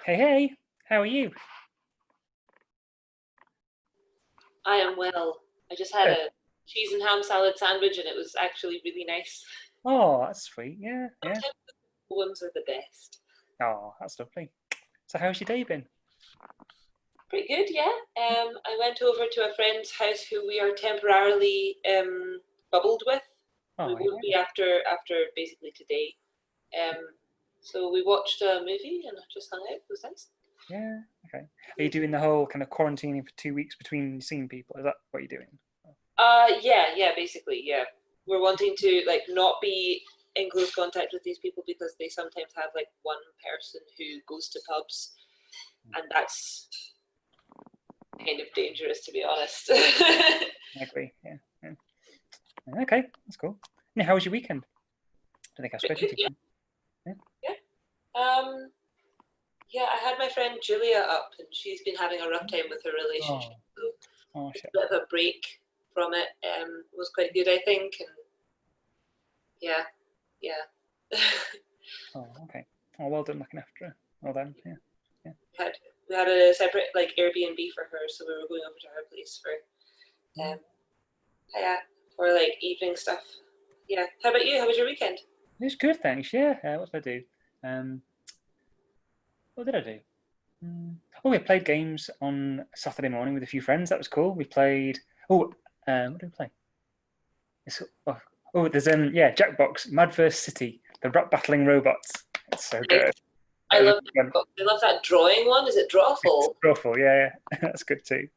Hey, hey, how are you? I am well. I just had Good. a cheese and ham salad sandwich and it was actually really nice. Oh, that's sweet. Yeah, yeah. Sometimes the ones are the best. Oh, that's lovely. So how's your day been? Pretty good, yeah. I went over to a friend's house who we are temporarily bubbled with. We Oh, won't yeah. be after basically today. So we watched a movie and just hung out. It was nice. Yeah, okay. Are you doing the whole kind of quarantining for 2 weeks between seeing people? Is that what you're doing? Yeah, basically, yeah. We're wanting to like not be in close contact with these people because they sometimes have like one person who goes to pubs, and that's kind of dangerous, to be honest. I agree, yeah. Okay, that's cool. Yeah, how was your weekend? I think I've spoken to you. Yeah. Yeah, I had my friend Julia up, and she's been having a rough time with her relationship. So Shit. a bit of a break from it was quite good, I think. And yeah. Oh, okay. Oh, well done looking after her. Well done, yeah. We had a separate like Airbnb for her, so we were going over to her place for like evening stuff. Yeah. How about you? How was your weekend? It was good, thanks. Yeah. What did I do? What did I do? Oh, we played games on Saturday morning with a few friends. That was cool. We played. What did we play? There's Jackbox Mad vs City, the rap battling robots. It's so good. I love that drawing one. Is it Drawful? Drawful, yeah, that's good too.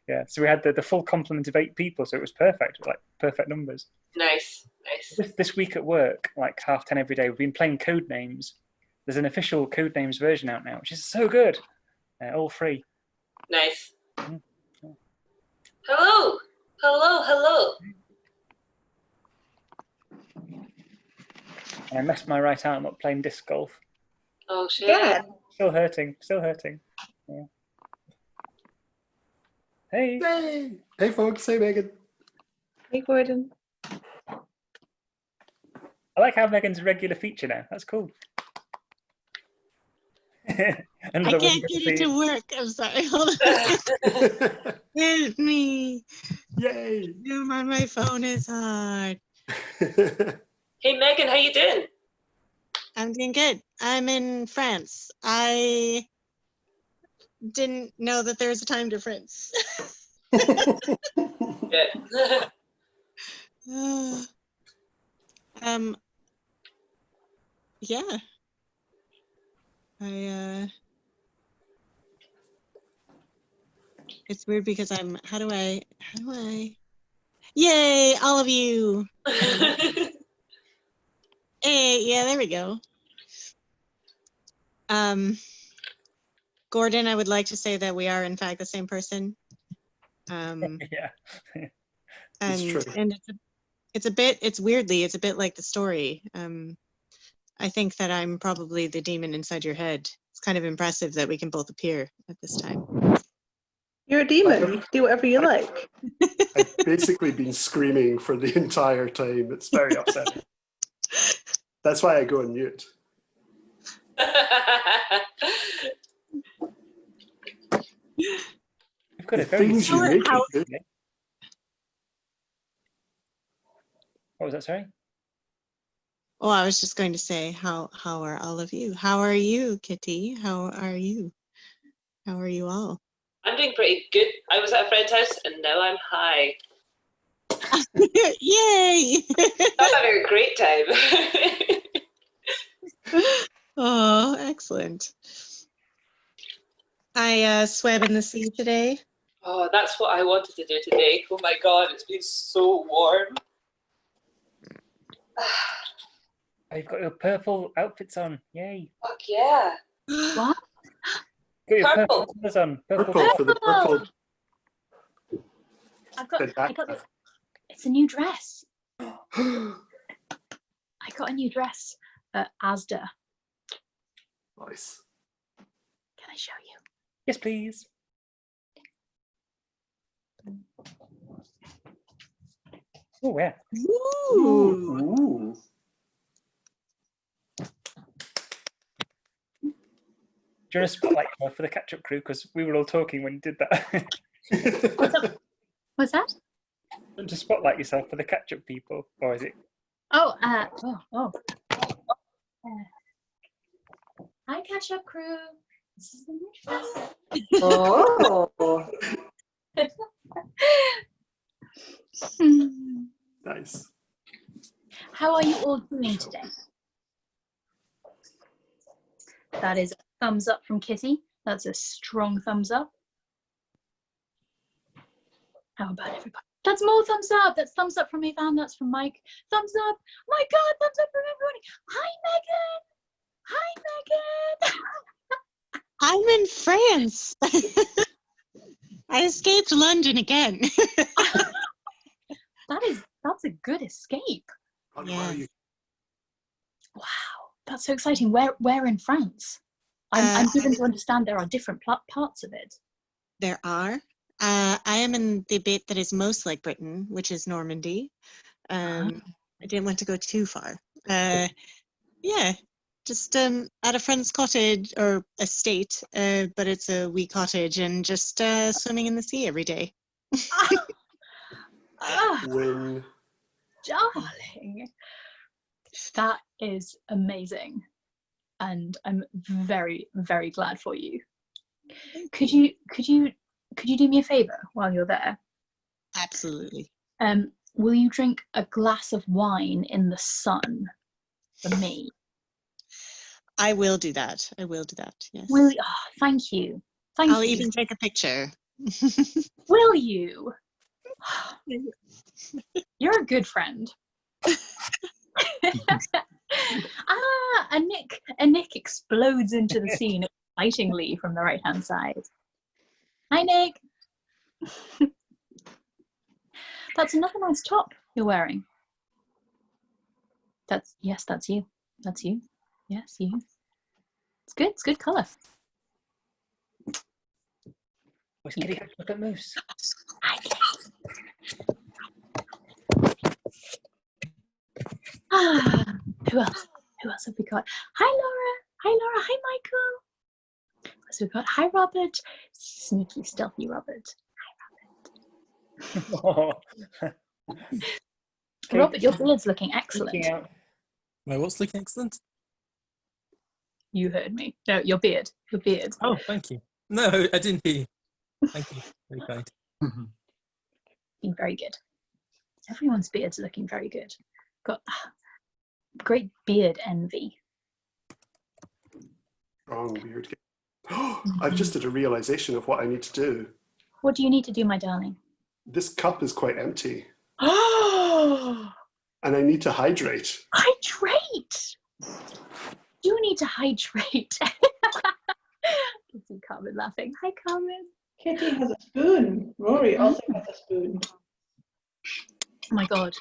Yeah, so we had the full complement of 8 people, so it was perfect, like perfect numbers. Nice. This week at work, like 10:30 every day, we've been playing Codenames. There's an official Codenames version out now, which is so good. All free. Nice. Mm-hmm. Hello. And I messed my right arm up playing disc golf. Oh shit! Yeah. Still hurting. Yeah. Hey. Hey, folks. Hey, Megan. Hey, Gordon. I like how Megan's a regular feature now. That's cool. I can't get it to work. I'm sorry. Hold on. Help me. Yay. Zoom on my phone is hard. Hey, Megan, how you doing? I'm doing good. I'm in France. I didn't know that there was a time difference. Yeah. It's weird because how do I yay, all of you. Hey, yeah, there we go. Gordon, I would like to say that we are in fact the same person. Yeah. And it's weirdly, it's a bit like the story. I think that I'm probably the demon inside your head. It's kind of impressive that we can both appear at this time. You're a demon. You can do whatever you like. I've basically been screaming for the entire time. It's very upsetting. That's why I go on mute. You've got the things you make it good. What was that, sorry? Oh, I was just going to say, how are all of you? How are you, Kitty? How are you? How are you all? I'm doing pretty good. I was at a friend's house and now I'm high. Yay! I'm having a great time. Oh, excellent. I swam in the sea today. Oh, that's what I wanted to do today. Oh my god, it's been so warm. You've got your purple outfits on. Yay. Fuck yeah. What? Got your purple colours on. Purple for the purple. I got this. It's a new dress. I got a new dress at Asda. Nice. Can I show you? Yes, please. Oh, yeah. Ooh. you want to spotlight yourself for the catch-up crew? Because we were all talking when you did that. What's that? Do you want to spotlight yourself for the catch-up people? Or is it... Oh, hi, catch up crew. This is the new dress. Oh. Nice. How are you all doing today? That is a thumbs up from Kitty. That's a strong thumbs up. How about everybody? That's more thumbs up. That's thumbs up from Ivan. That's from Mike. Thumbs up. My God, thumbs up from everybody. Hi, Megan. Hi, Megan. I'm in France. I escaped London again. That's a good escape. Yeah. Wow, that's so exciting. Where in France? I'm given to understand there are different parts of it. There are. I am in the bit that is most like Britain, which is Normandy. I didn't want to go too far. Yeah, just at a friend's cottage or estate, but it's a wee cottage, and just swimming in the sea every day. Win. Darling, that is amazing, and I'm very, very glad for you. Could you do me a favor while you're there? Absolutely. Will you drink a glass of wine in the sun for me? I will do that. Yes. Thank you. Thank I'll you. even take a picture. Will you? You're a good friend. A Nick explodes into the scene excitingly from the right-hand side. Hi, Nick. That's another nice top you're wearing. That's you. That's you. Yes, you. It's good. It's good colour. Where's Kitty? Look at Moose. Hi, Kitty. Who else? Who else have we got? Hi, Laura. Hi, Michael. Who else have we got? Hi, Robert. Sneaky, stealthy Robert. Oh. Robert, your beard's looking excellent. My what's looking excellent? You heard me. No, your beard. Your beard. Oh, thank you. No, I didn't hear you. Thank you. Very kind. Looking very good. Everyone's beard's looking very good. Got great beard envy. Strong beard. I've just had a realization of what I need to do. What do you need to do, my darling? This cup is quite empty, Oh, and I need to hydrate. hydrate! You need to hydrate. I can see Carmen laughing. Hi, Carmen. Kitty has a spoon. Rory also has a spoon. Oh my God.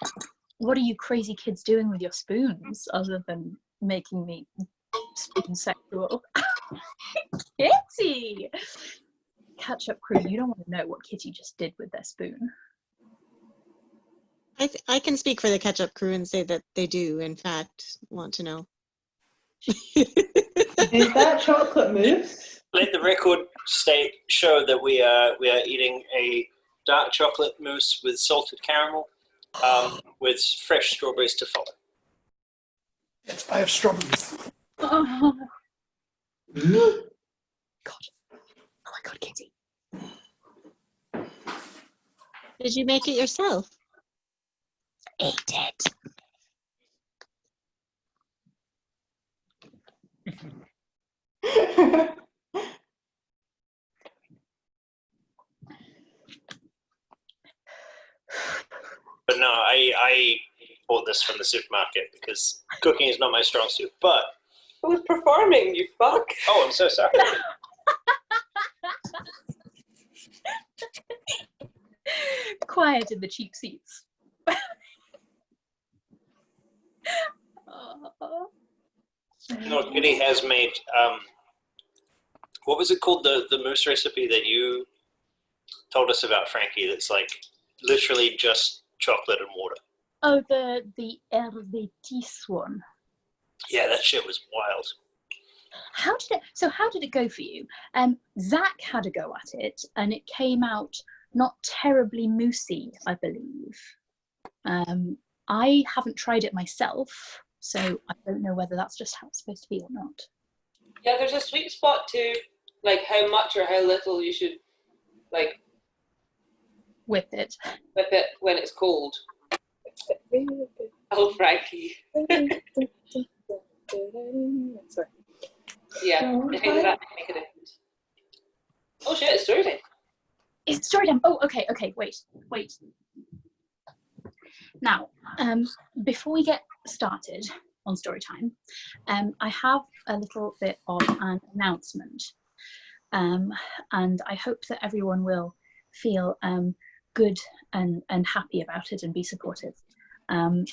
What are you crazy kids doing with your spoons other than making me spoon sexual? Kitty! Catch up crew, you don't want to know what Kitty just did with their spoon. I can speak for the catch-up crew and say that they do, in fact, want to know. Is that chocolate mousse? Let the record show that we are eating a dark chocolate mousse with salted caramel, with fresh strawberries to follow. Yes, I have strawberries. Oh. God. Oh my God, Kitty. Did you make it yourself? Eat it. But no, I bought this from the supermarket because cooking is not my strong suit. But I was performing, you fuck. oh, I'm so sorry. Quiet in the cheap seats. Oh. No, Kitty has made what was it called, the mousse recipe that you told us about, Frankie? That's like literally just chocolate and water. Oh, the Hervétis one. Yeah, that shit was wild. How did it go for you? Zach had a go at it, and it came out not terribly moosey, I believe. I haven't tried it myself, so I don't know whether that's just how it's supposed to be or not. Yeah, there's a sweet spot to like how much or how little you should like Whip it. whip it when it's cold. Oh, Frankie. Sorry. Yeah, I think that might make a difference. Oh shit, it's story time. It's story time. Oh, okay, wait. Now, before we get started on story time, I have a little bit of an announcement. And I hope that everyone will feel good and happy about it and be supportive. I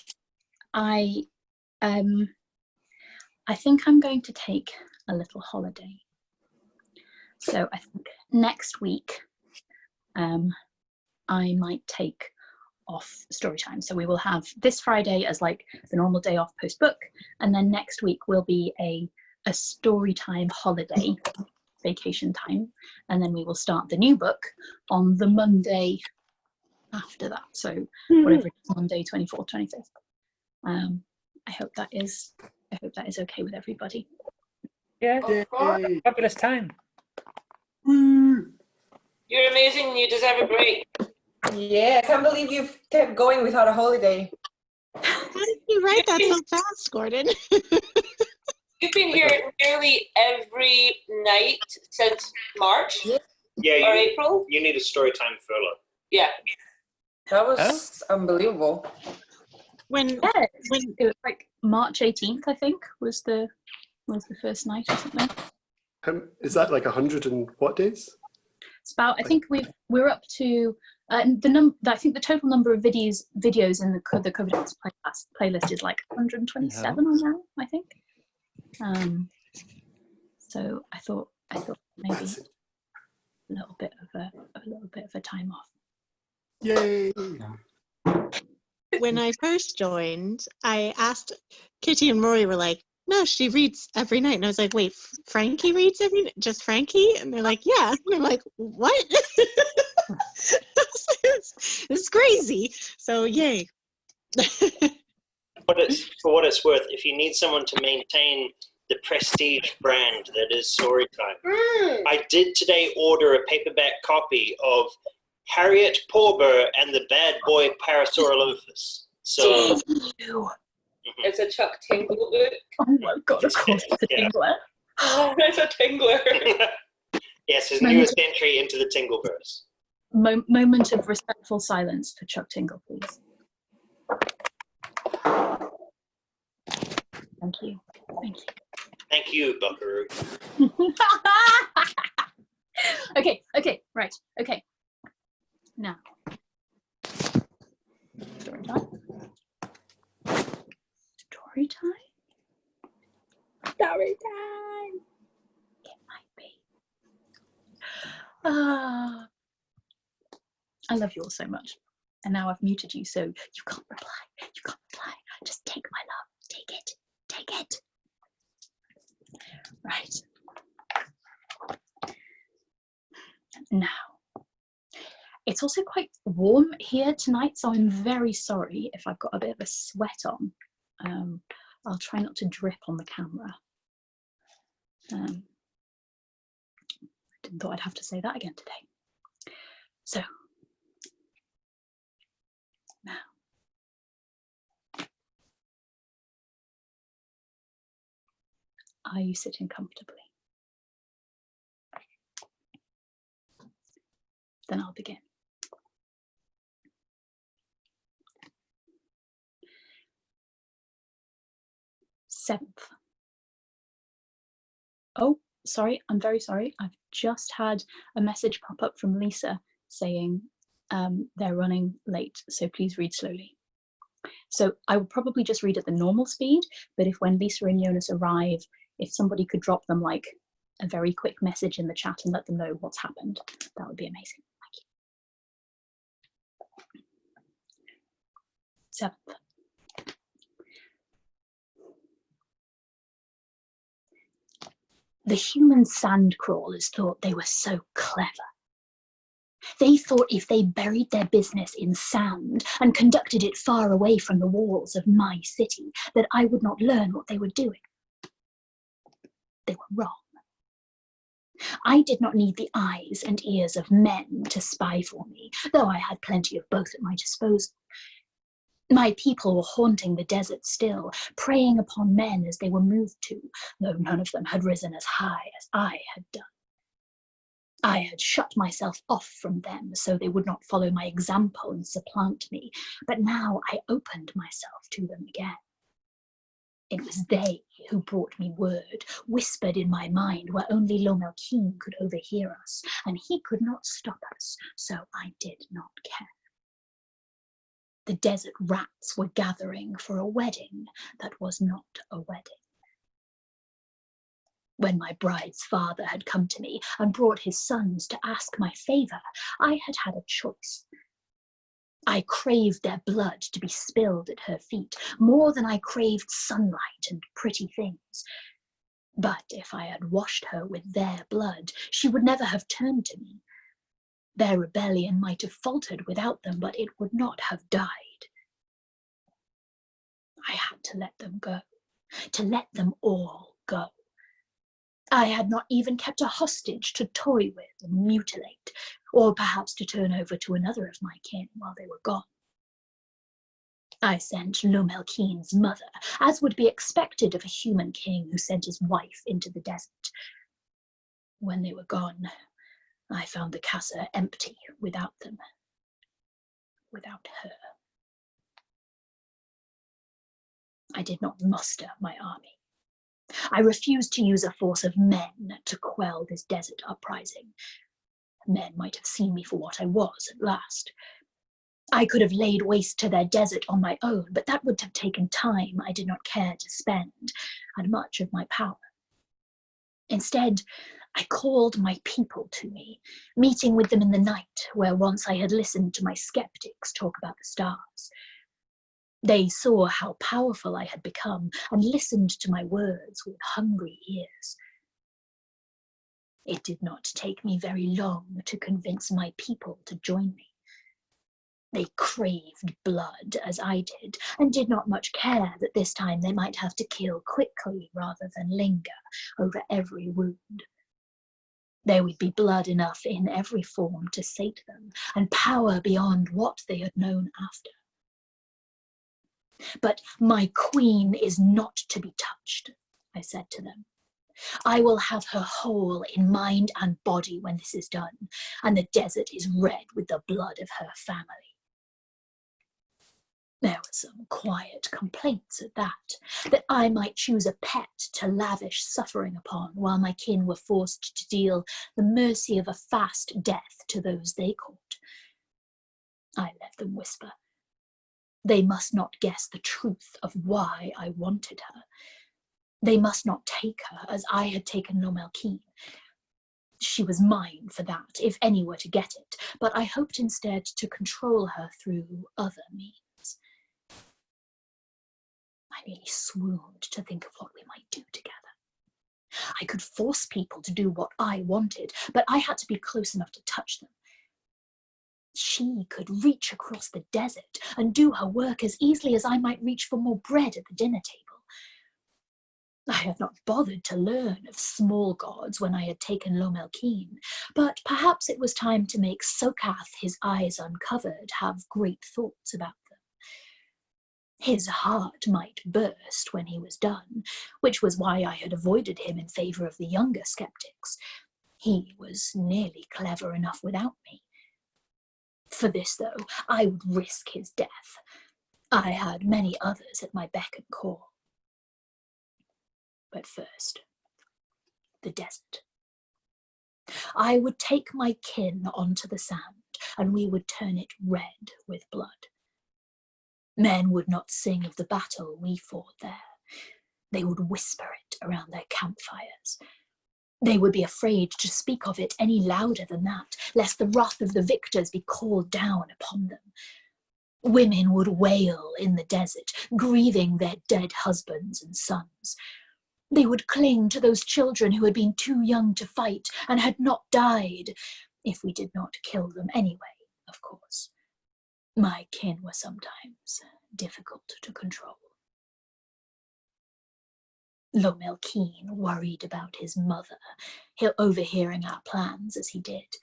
think I'm going to take a little holiday. So I think next week I might take off story time. So we will have this Friday as like the normal day off post book, and then next week will be a story time holiday vacation time, and then we will start the new book on the Monday after that. So whatever it is, Monday 24th, 25th. I hope that is okay with everybody. Yeah, fabulous time. You're amazing. You deserve a break. Yeah, I can't believe you've kept going without a holiday. How did you write that so fast, Gordon? You've been here nearly every night since March or Yeah, April. you need a Storytime furlough. Yeah. That was unbelievable. It was like March 18th, I think, was the first night or something. Is that like 100 and what days? It's about, I think we're up to I think the total number of videos in the COVIDance playlist is like 127 on now, I think. So I thought maybe a little bit of a time off. Yay! When I first joined, I asked Kitty and Rory were like, no, she reads every night. And I was like, wait, Frankie reads every night? Just Frankie? And they're like, yeah. And I'm like, what? It's crazy. So yay. For what it's worth, if you need someone to maintain the prestige brand that is Storytime, I did today order a paperback copy of Harriet Porber and the Bad Boy Parasaurolophus. So it's a Chuck Tingle book. Oh my god, of course it's a Tingler. Oh, it's a Tingler. Yes, his newest entry into the Tingleverse. Moment of respectful silence for Chuck Tingle, please. Thank you. Thank you, Buckaroo. Okay, right, okay. Now, story time. It might be. I love you all so much. And now I've muted you, so you can't reply. Just take my love. Take it. Right. Now, it's also quite warm here tonight, so I'm very sorry if I've got a bit of a sweat on. I'll try not to drip on the camera. I didn't thought I'd have to say that again today. So, now. Are you sitting comfortably? Then I'll begin. Seventh. Oh, sorry, I'm very sorry. I've just had a message pop up from Lisa saying they're running late, so please read slowly. So I will probably just read at the normal speed, but if when Lisa and Jonas arrive, if somebody could drop them like a very quick message in the chat and let them know what's happened, that would be amazing. Thank you. Seventh. The human sand crawlers thought they were so clever. They thought if they buried their business in sand and conducted it far away from the walls of my city, that I would not learn what they were doing. They were wrong. I did not need the eyes and ears of men to spy for me, though I had plenty of both at my disposal. My people were haunting the desert still, preying upon men as they were moved to, though none of them had risen as high as I had done. I had shut myself off from them so they would not follow my example and supplant me, but now I opened myself to them again. It was they who brought me word, whispered in my mind where only Lomelkeen could overhear us, and he could not stop us, so I did not care. The desert rats were gathering for a wedding that was not a wedding. When my bride's father had come to me and brought his sons to ask my favour, I had had a choice. I craved their blood to be spilled at her feet, more than I craved sunlight and pretty things. But if I had washed her with their blood, she would never have turned to me. Their rebellion might have faltered without them, but it would not have died. I had to let them go, to let them all go. I had not even kept a hostage to toy with and mutilate, or perhaps to turn over to another of my kin while they were gone. I sent Lomelkeen's mother, as would be expected of a human king who sent his wife into the desert. When they were gone, I found the casa empty without them, without her. I did not muster my army. I refused to use a force of men to quell this desert uprising. Men might have seen me for what I was at last. I could have laid waste to their desert on my own, but that would have taken time I did not care to spend, and much of my power. Instead, I called my people to me, meeting with them in the night, where once I had listened to my skeptics talk about the stars. They saw how powerful I had become and listened to my words with hungry ears. It did not take me very long to convince my people to join me. They craved blood as I did and not much care that this time they might have to kill quickly rather than linger over every wound. There would be blood enough in every form to sate them, and power beyond what they had known after. But my queen is not to be touched, I said to them. I will have her whole in mind and body when this is done, and the desert is red with the blood of her family. There were some quiet complaints at that I might choose a pet to lavish suffering upon while my kin were forced to deal the mercy of a fast death to those they caught. I let them whisper. They must not guess the truth of why I wanted her. They must not take her as I had taken Lomelkeen. She was mine for that, if any were to get it, but I hoped instead to control her through other means. I nearly swooned to think of what we might do together. I could force people to do what I wanted, but I had to be close enough to touch them. She could reach across the desert and do her work as easily as I might reach for more bread at the dinner table. I had not bothered to learn of small gods when I had taken Lomelkeen, but perhaps it was time to make Sokath, his eyes uncovered, have great thoughts about them. His heart might burst when he was done, which was why I had avoided him in favour of the younger skeptics. He was nearly clever enough without me. For this, though, I would risk his death. I had many others at my beck and call. But first, the desert. I would take my kin onto the sand, and we would turn it red with blood. Men would not sing of the battle we fought there. They would whisper it around their campfires. They would be afraid to speak of it any louder than that, lest the wrath of the victors be called down upon them. Women would wail in the desert, grieving their dead husbands and sons. They would cling to those children who had been too young to fight and had not died, if we did not kill them anyway, of course. My kin were sometimes difficult to control. Lomelkeen worried about his mother, overhearing our plans as he did.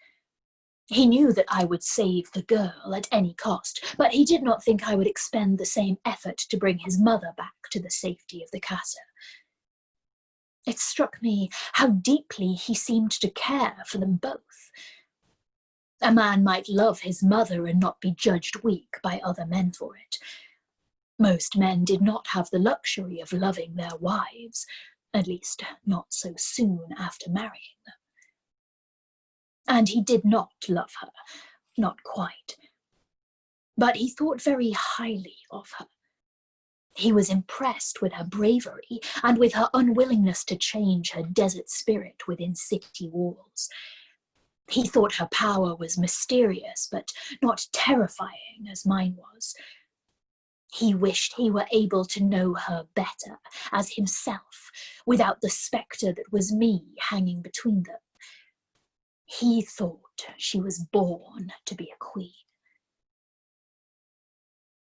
He knew that I would save the girl at any cost, but he did not think I would expend the same effort to bring his mother back to the safety of the casa. It struck me how deeply he seemed to care for them both. A man might love his mother and not be judged weak by other men for it. Most men did not have the luxury of loving their wives, at least not so soon after marrying them. And he did not love her, not quite. But he thought very highly of her. He was impressed with her bravery and with her unwillingness to change her desert spirit within city walls. He thought her power was mysterious, but not terrifying as mine was. He wished he were able to know her better as himself, without the spectre that was me hanging between them. He thought she was born to be a queen.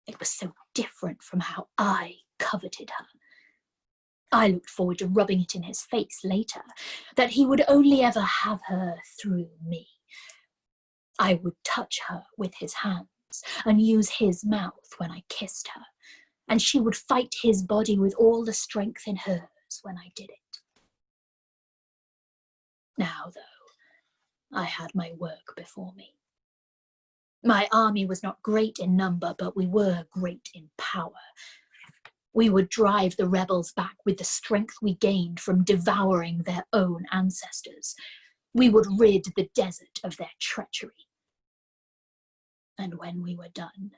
It was so different from how I coveted her. I looked forward to rubbing it in his face later, that he would only ever have her through me. I would touch her with his hands and use his mouth when I kissed her, and she would fight his body with all the strength in hers when I did it. Now, though, I had my work before me. My army was not great in number, but we were great in power. We would drive the rebels back with the strength we gained from devouring their own ancestors. We would rid the desert of their treachery. And when we were done,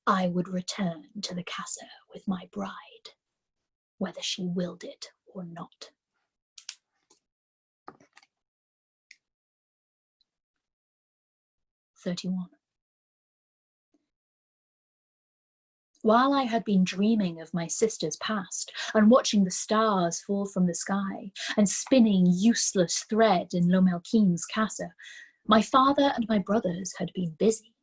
I would return to the casa with my bride, whether she willed it or not. "31. While I had been dreaming of my sister's past and watching the stars fall from the sky and spinning useless thread in Lomelkeen's casa, my father and my brothers had been busy.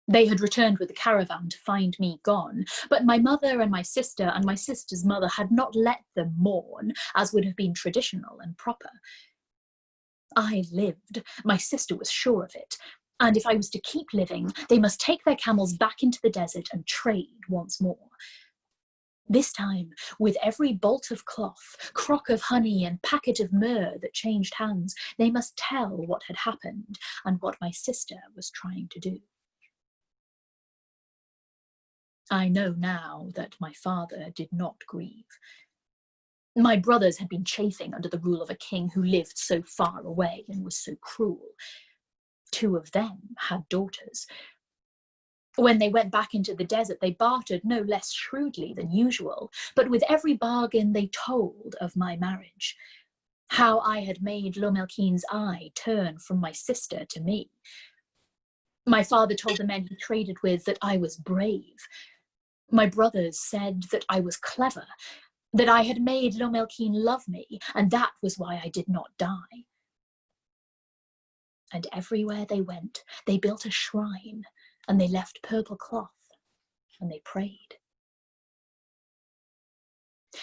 They had returned with the caravan to find me gone, but my mother and my sister's mother had not let them mourn, as would have been traditional and proper. I lived, my sister was sure of it, and if I was to keep living, they must take their camels back into the desert and trade once more. This time, with every bolt of cloth, crock of honey, and packet of myrrh that changed hands, they must tell what had happened and what my sister was trying to do. I know now that my father did not grieve. My brothers had been chafing under the rule of a king who lived so far away and was so cruel. 2 of them had daughters. When they went back into the desert, they bartered no less shrewdly than usual, but with every bargain they told of my marriage, how I had made Lomelkeen's eye turn from my sister to me. My father told the men he traded with that I was brave. My brothers said that I was clever, that I had made Lomelkeen love me, and that was why I did not die. And everywhere they went, they built a shrine, and they left purple cloth, and they prayed.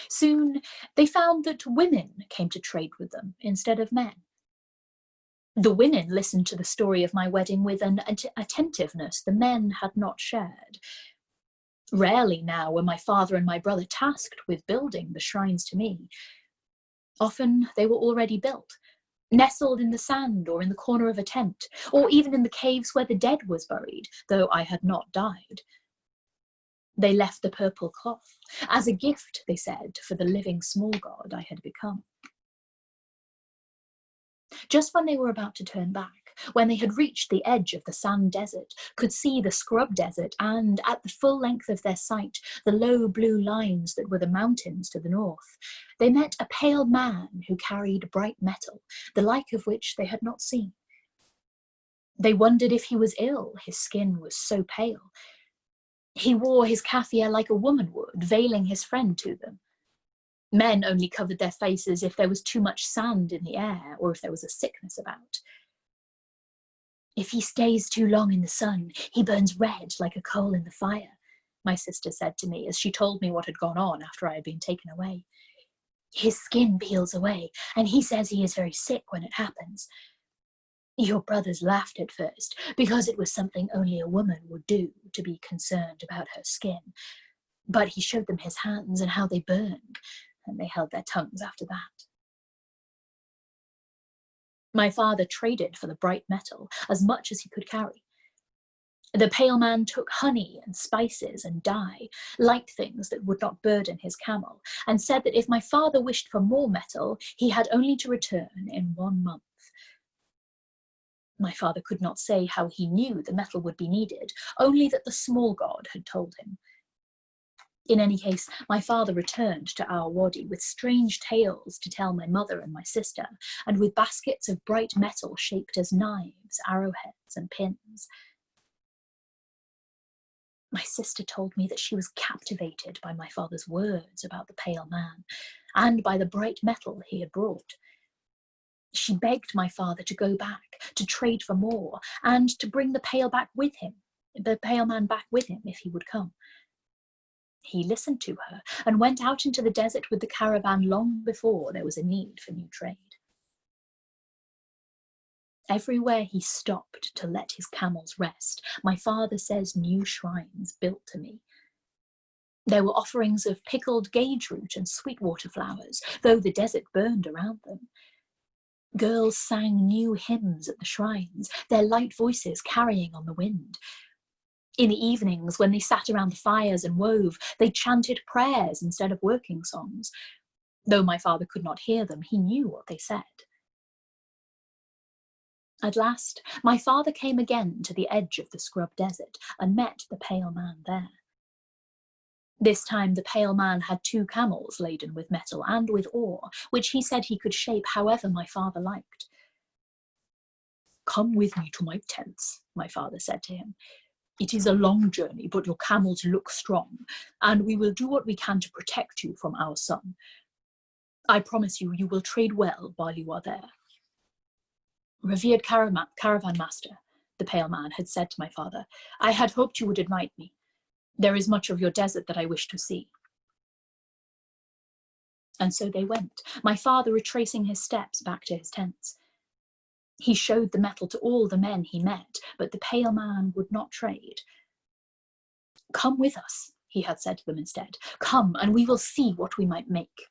Soon they found that women came to trade with them instead of men. The women listened to the story of my wedding with an attentiveness the men had not shared. Rarely now were my father and my brother tasked with building the shrines to me. Often they were already built, nestled in the sand or in the corner of a tent, or even in the caves where the dead was buried, though I had not died. They left the purple cloth, as a gift, they said, for the living small god I had become. Just when they were about to turn back, when they had reached the edge of the sand desert, could see the scrub desert and, at the full length of their sight, the low blue lines that were the mountains to the north, they met a pale man who carried bright metal, the like of which they had not seen. They wondered if he was ill, his skin was so pale. He wore his kaffir like a woman would, veiling his friend to them. Men only covered their faces if there was too much sand in the air or if there was a sickness about. If he stays too long in the sun, he burns red like a coal in the fire, my sister said to me as she told me what had gone on after I had been taken away. His skin peels away, and he says he is very sick when it happens. Your brothers laughed at first, because it was something only a woman would do to be concerned about her skin. But he showed them his hands and how they burned, and they held their tongues after that. My father traded for the bright metal as much as he could carry. The pale man took honey and spices and dye, light things that would not burden his camel, and said that if my father wished for more metal, he had only to return in 1 month. My father could not say how he knew the metal would be needed, only that the small god had told him. In any case, my father returned to our wadi with strange tales to tell my mother and my sister, and with baskets of bright metal shaped as knives, arrowheads, and pins. My sister told me that she was captivated by my father's words about the pale man, and by the bright metal he had brought. She begged my father to go back, to trade for more, and to bring the pale man back with him if he would come. He listened to her and went out into the desert with the caravan long before there was a need for new trade. Everywhere he stopped to let his camels rest, my father says new shrines built to me. There were offerings of pickled gage root and sweetwater flowers, though the desert burned around them. Girls sang new hymns at the shrines, their light voices carrying on the wind. In the evenings, when they sat around the fires and wove, they chanted prayers instead of working songs. Though my father could not hear them, he knew what they said. At last, my father came again to the edge of the scrub desert and met the pale man there. This time the pale man had 2 camels laden with metal and with ore, which he said he could shape however my father liked. "Come with me to my tents," my father said to him. "It is a long journey, but your camels look strong, and we will do what we can to protect you from our son. I promise you, you will trade well while you are there." "Revered caravan master," the pale man had said to my father, "I had hoped you would invite me. There is much of your desert that I wish to see." And so they went, my father retracing his steps back to his tents. He showed the metal to all the men he met, but the pale man would not trade. "Come with us," he had said to them instead. "Come, and we will see what we might make."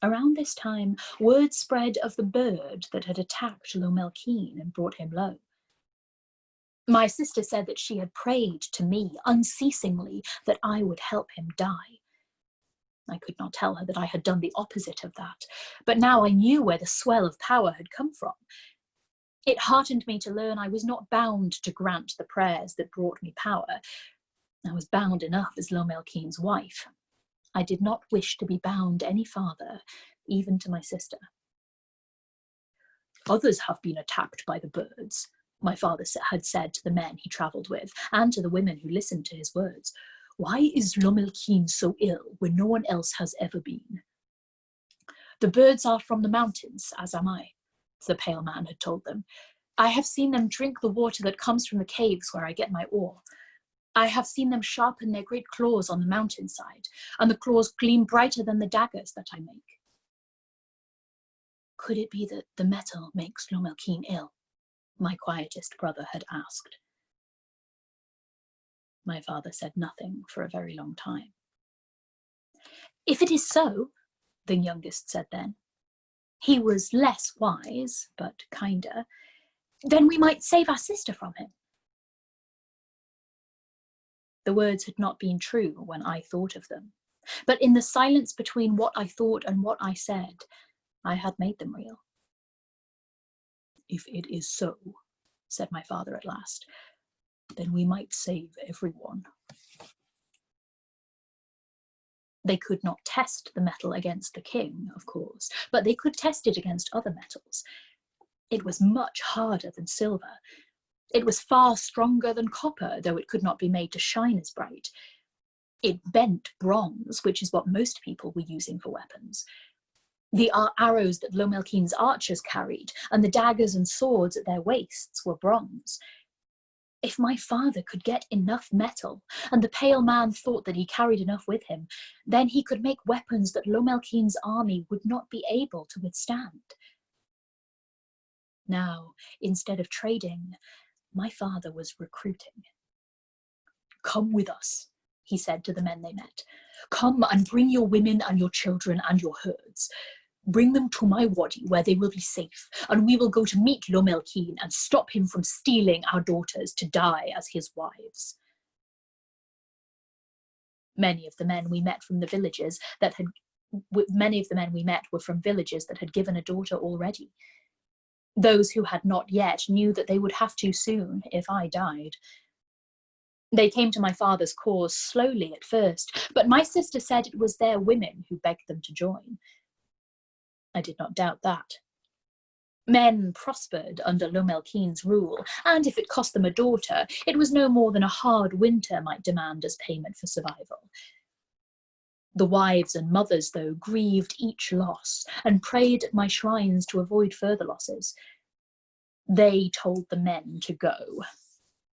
Around this time, word spread of the bird that had attacked Lomelkeen and brought him low. My sister said that she had prayed to me unceasingly that I would help him die. I could not tell her that I had done the opposite of that, but now I knew where the swell of power had come from. It heartened me to learn I was not bound to grant the prayers that brought me power. I was bound enough as Lomelkeen's wife. I did not wish to be bound any farther, even to my sister. "Others have been attacked by the birds," my father had said to the men he travelled with, and to the women who listened to his words. "Why is Lomelkeen so ill when no one else has ever been?" "The birds are from the mountains, as am I," the pale man had told them. "I have seen them drink the water that comes from the caves where I get my ore. I have seen them sharpen their great claws on the mountainside, and the claws gleam brighter than the daggers that I make." "Could it be that the metal makes Lomelkeen ill?" my quietest brother had asked. My father said nothing for a very long time. "If it is so," the youngest said then, "he was less wise, but kinder, then we might save our sister from him." The words had not been true when I thought of them, but in the silence between what I thought and what I said, I had made them real. "If it is so," said my father at last, "then we might save everyone." They could not test the metal against the king, of course, but they could test it against other metals. It was much harder than silver. It was far stronger than copper, though it could not be made to shine as bright. It bent bronze, which is what most people were using for weapons. The arrows that Lomelkin's archers carried and the daggers and swords at their waists were bronze. If my father could get enough metal, and the pale man thought that he carried enough with him, then he could make weapons that Lomelkin's army would not be able to withstand. Now, instead of trading, my father was recruiting. "Come with us," he said to the men they met. "Come and bring your women and your children and your herds. Bring them to my wadi where they will be safe, and we will go to meet Lomelkin and stop him from stealing our daughters to die as his wives." Many of the men we met were from villages that had given a daughter already. Those who had not yet knew that they would have to soon if I died. They came to my father's cause slowly at first, but my sister said it was their women who begged them to join. I did not doubt that. Men prospered under Lomelkin's rule, and if it cost them a daughter, it was no more than a hard winter might demand as payment for survival. The wives and mothers, though, grieved each loss and prayed at my shrines to avoid further losses. They told the men to go,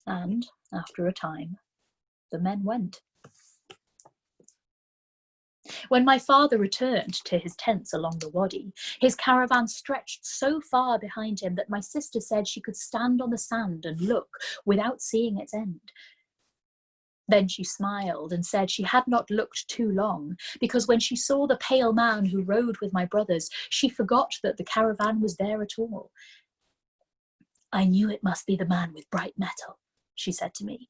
and after a time, the men went. When my father returned to his tents along the wadi, his caravan stretched so far behind him that my sister said she could stand on the sand and look without seeing its end. Then she smiled and said she had not looked too long, because when she saw the pale man who rode with my brothers, she forgot that the caravan was there at all. "I knew it must be the man with bright metal," she said to me.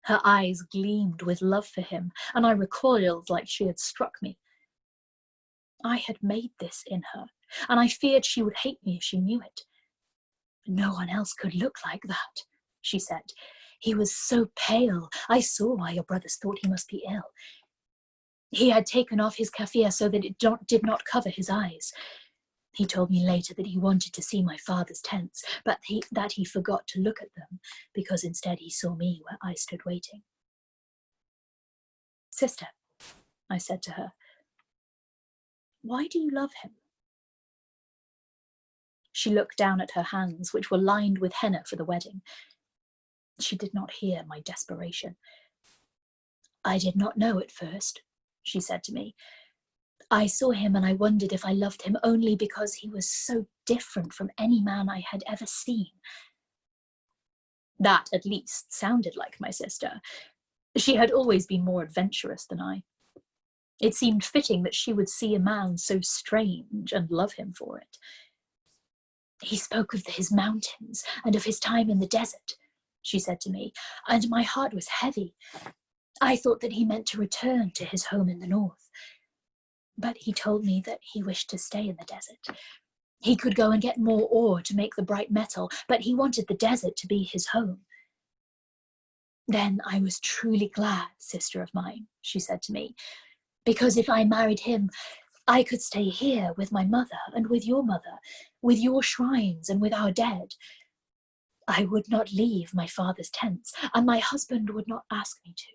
Her eyes gleamed with love for him, and I recoiled like she had struck me. I had made this in her, and I feared she would hate me if she knew it. "No one else could look like that," she said. "He was so pale, I saw why your brothers thought he must be ill. He had taken off his kafir so that it did not cover his eyes. He told me later that he wanted to see my father's tents, but that he forgot to look at them, because instead he saw me where I stood waiting." "Sister," I said to her, "why do you love him?" She looked down at her hands, which were lined with henna for the wedding. She did not hear my desperation. "I did not know at first," she said to me. "I saw him and I wondered if I loved him only because he was so different from any man I had ever seen." That, at least, sounded like my sister. She had always been more adventurous than I. It seemed fitting that she would see a man so strange and love him for it. "He spoke of his mountains and of his time in the desert," she said to me, and my heart was heavy. I thought that he meant to return to his home in the north. But he told me that he wished to stay in the desert. He could go and get more ore to make the bright metal, but he wanted the desert to be his home. "Then I was truly glad, sister of mine," she said to me, "because if I married him, I could stay here with my mother and with your mother, with your shrines and with our dead. I would not leave my father's tents, and my husband would not ask me to."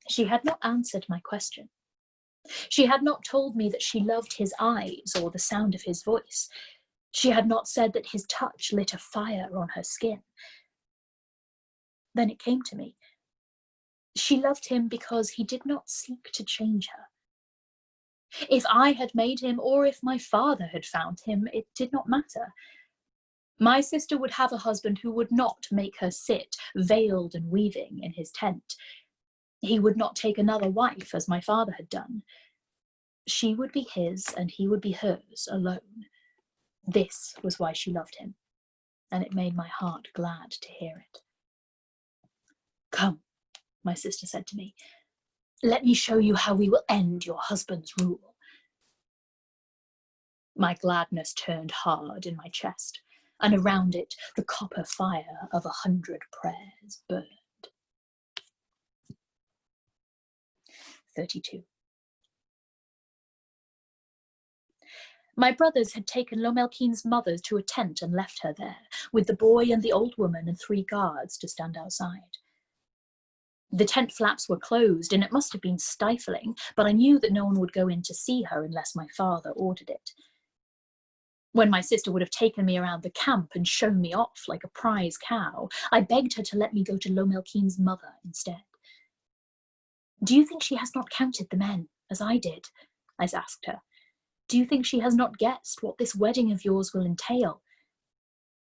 She had not answered my question. She had not told me that she loved his eyes or the sound of his voice. She had not said that his touch lit a fire on her skin. Then it came to me. She loved him because he did not seek to change her. If I had made him or if my father had found him, it did not matter. My sister would have a husband who would not make her sit, veiled and weaving, in his tent. He would not take another wife, as my father had done. She would be his, and he would be hers, alone. This was why she loved him, and it made my heart glad to hear it. "Come," my sister said to me, "let me show you how we will end your husband's rule." My gladness turned hard in my chest, and around it the copper fire of 100 prayers burned. 32. My brothers had taken Lomelkin's mother to a tent and left her there, with the boy and the old woman and 3 guards to stand outside. The tent flaps were closed, and it must have been stifling, but I knew that no one would go in to see her unless my father ordered it. When my sister would have taken me around the camp and shown me off like a prize cow, I begged her to let me go to Lomelkeen's mother instead. Do you think she has not counted the men, as I did? I asked her. Do you think she has not guessed what this wedding of yours will entail?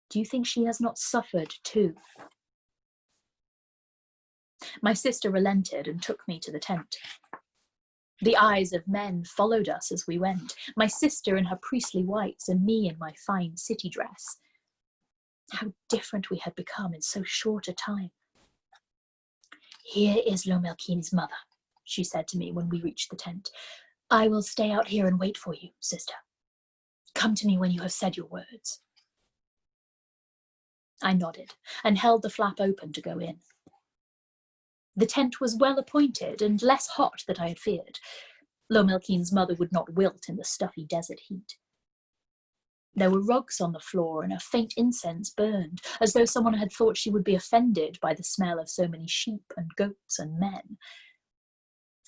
Do you think she has not suffered too? My sister relented and took me to the tent. The eyes of men followed us as we went, my sister in her priestly whites and me in my fine city dress. How different we had become in so short a time. Here is Lomelkeen's mother, she said to me when we reached the tent. I will stay out here and wait for you, sister. Come to me when you have said your words. I nodded and held the flap open to go in. The tent was well appointed and less hot than I had feared. Lomelkeen's mother would not wilt in the stuffy desert heat. There were rugs on the floor and a faint incense burned, as though someone had thought she would be offended by the smell of so many sheep and goats and men.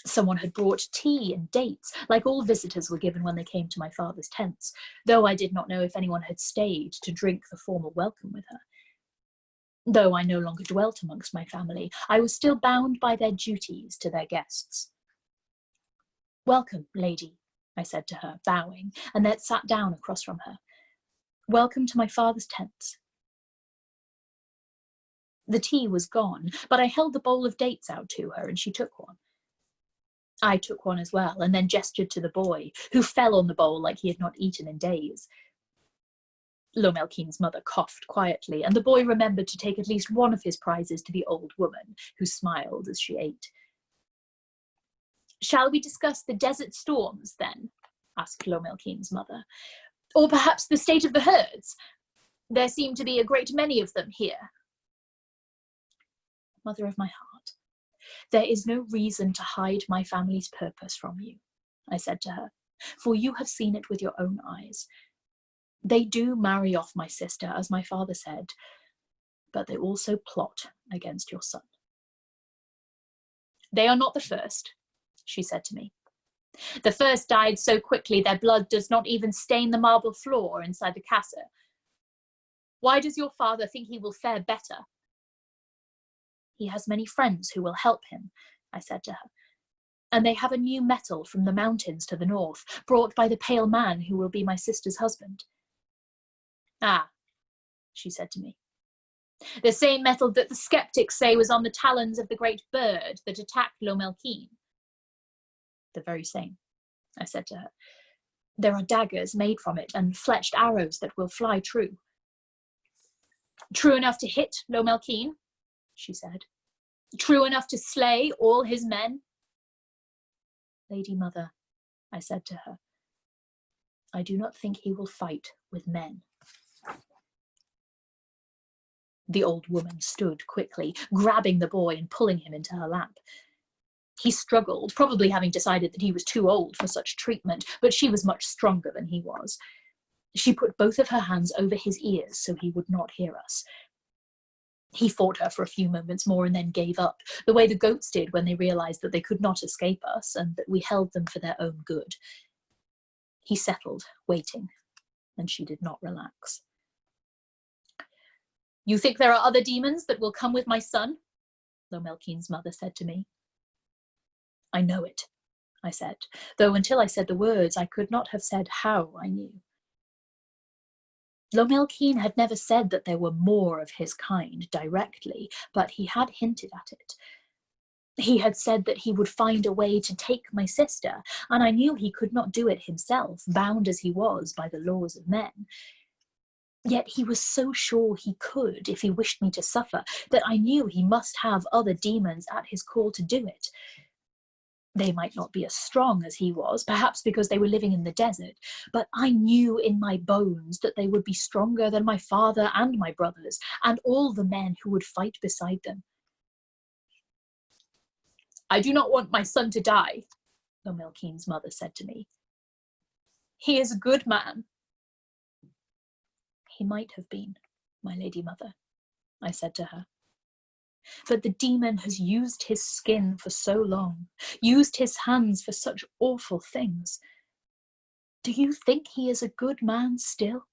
Someone had brought tea and dates, like all visitors were given when they came to my father's tents, though I did not know if anyone had stayed to drink the formal welcome with her. Though I no longer dwelt amongst my family, I was still bound by their duties to their guests. Welcome, lady, I said to her, bowing, and then sat down across from her. Welcome to my father's tents. The tea was gone, but I held the bowl of dates out to her, and she took one. I took one as well, and then gestured to the boy, who fell on the bowl like he had not eaten in days. Lomelkeen's mother coughed quietly, and the boy remembered to take at least one of his prizes to the old woman, who smiled as she ate. Shall we discuss the desert storms, then? Asked Lomelkeen's mother. Or perhaps the state of the herds? There seem to be a great many of them here. Mother of my heart, there is no reason to hide my family's purpose from you, I said to her, for you have seen it with your own eyes. They do marry off my sister, as my father said, but they also plot against your son. They are not the first, she said to me. The first died so quickly their blood does not even stain the marble floor inside the casa. Why does your father think he will fare better? He has many friends who will help him, I said to her, and they have a new metal from the mountains to the north, brought by the pale man who will be my sister's husband. Ah, she said to me, the same metal that the skeptics say was on the talons of the great bird that attacked Lomelkeen. The very same, I said to her. There are daggers made from it and fletched arrows that will fly true. True enough to hit Lomelkeen, she said. True enough to slay all his men. Lady Mother, I said to her, I do not think he will fight with men. The old woman stood quickly, grabbing the boy and pulling him into her lap. He struggled, probably having decided that he was too old for such treatment, but she was much stronger than he was. She put both of her hands over his ears so he would not hear us. He fought her for a few moments more and then gave up, the way the goats did when they realized that they could not escape us and that we held them for their own good. He settled, waiting, and she did not relax. You think there are other demons that will come with my son? Lomelkeen's mother said to me. I know it, I said, though until I said the words, I could not have said how I knew. Lomelkeen had never said that there were more of his kind directly, but he had hinted at it. He had said that he would find a way to take my sister, and I knew he could not do it himself, bound as he was by the laws of men. Yet he was so sure he could, if he wished me to suffer, that I knew he must have other demons at his call to do it. They might not be as strong as he was, perhaps because they were living in the desert, but I knew in my bones that they would be stronger than my father and my brothers, and all the men who would fight beside them. I do not want my son to die, Lomelkeen's mother said to me. He is a good man. He might have been, my lady mother, I said to her. But the demon has used his skin for so long, used his hands for such awful things. Do you think he is a good man still?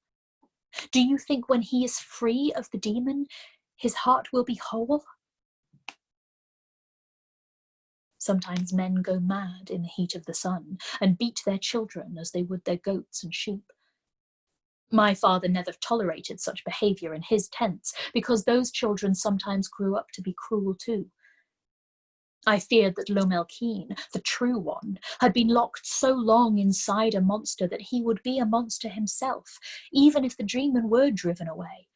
Do you think when he is free of the demon, his heart will be whole? Sometimes men go mad in the heat of the sun and beat their children as they would their goats and sheep. My father never tolerated such behaviour in his tents because those children sometimes grew up to be cruel too. I feared that Lomelkeen, the true one, had been locked so long inside a monster that he would be a monster himself, even if the demon were driven away.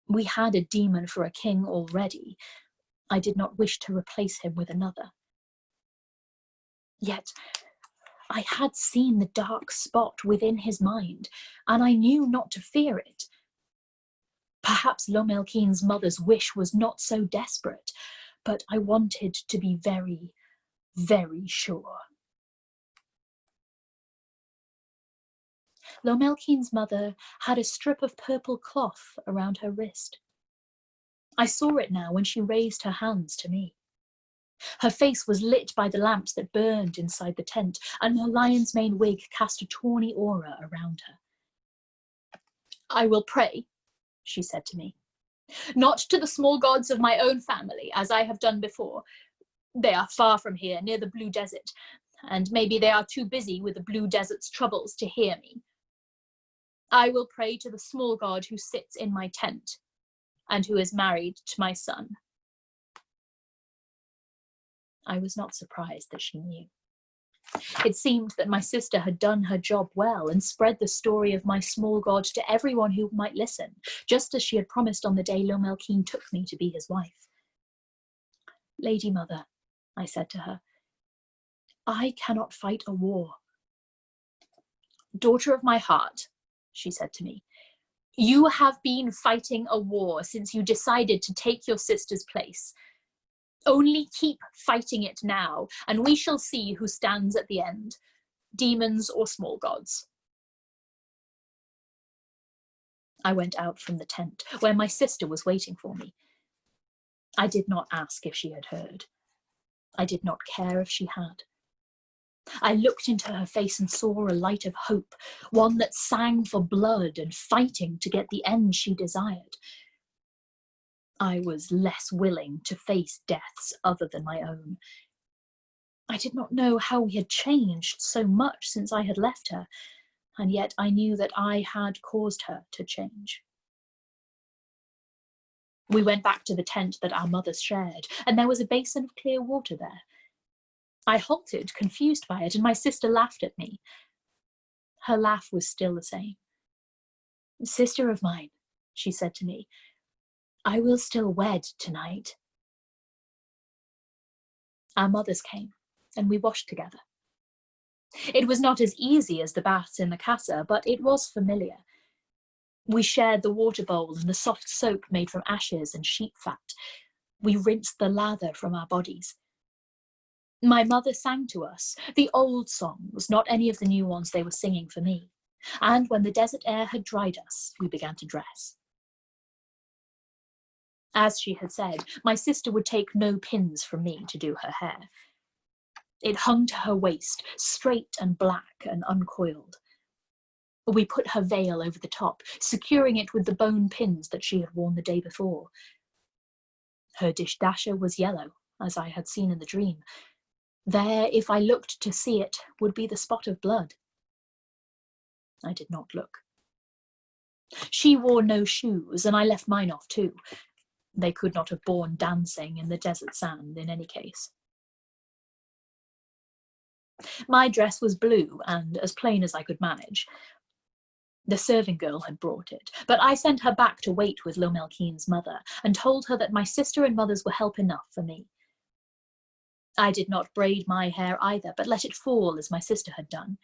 We had a demon for a king already. I did not wish to replace him with another. Yet I had seen the dark spot within his mind, and I knew not to fear it. Perhaps Lomelkeen's mother's wish was not so desperate, but I wanted to be very, very sure. Lomelkeen's mother had a strip of purple cloth around her wrist. I saw it now when she raised her hands to me. Her face was lit by the lamps that burned inside the tent, and her lion's mane wig cast a tawny aura around her. "I will pray," she said to me. "Not to the small gods of my own family, as I have done before. They are far from here, near the Blue Desert, and maybe they are too busy with the Blue Desert's troubles to hear me. I will pray to the small god who sits in my tent, and who is married to my son." I was not surprised that she knew. It seemed that my sister had done her job well and spread the story of my small god to everyone who might listen, just as she had promised on the day Lomelkeen took me to be his wife. "Lady Mother," I said to her, "I cannot fight a war." "Daughter of my heart," she said to me, "you have been fighting a war since you decided to take your sister's place. Only keep fighting it now, and we shall see who stands at the end, demons or small gods." I went out from the tent, where my sister was waiting for me. I did not ask if she had heard. I did not care if she had. I looked into her face and saw a light of hope, one that sang for blood and fighting to get the end she desired. I was less willing to face deaths other than my own. I did not know how we had changed so much since I had left her, and yet I knew that I had caused her to change. We went back to the tent that our mothers shared, and there was a basin of clear water there. I halted, confused by it, and my sister laughed at me. Her laugh was still the same. "Sister of mine," she said to me, "I will still wed tonight." Our mothers came, and we washed together. It was not as easy as the baths in the casa, but it was familiar. We shared the water bowl and the soft soap made from ashes and sheep fat. We rinsed the lather from our bodies. My mother sang to us, the old songs, not any of the new ones they were singing for me. And when the desert air had dried us, we began to dress. As she had said, my sister would take no pins from me to do her hair. It hung to her waist, straight and black and uncoiled. We put her veil over the top, securing it with the bone pins that she had worn the day before. Her dish dasher was yellow, as I had seen in the dream. There, if I looked to see it, would be the spot of blood. I did not look. She wore no shoes, and I left mine off too. They could not have borne dancing in the desert sand in any case. My dress was blue and as plain as I could manage. The serving girl had brought it, but I sent her back to wait with Lomelkeen's mother and told her that my sister and mothers were help enough for me. I did not braid my hair either, but let it fall as my sister had done.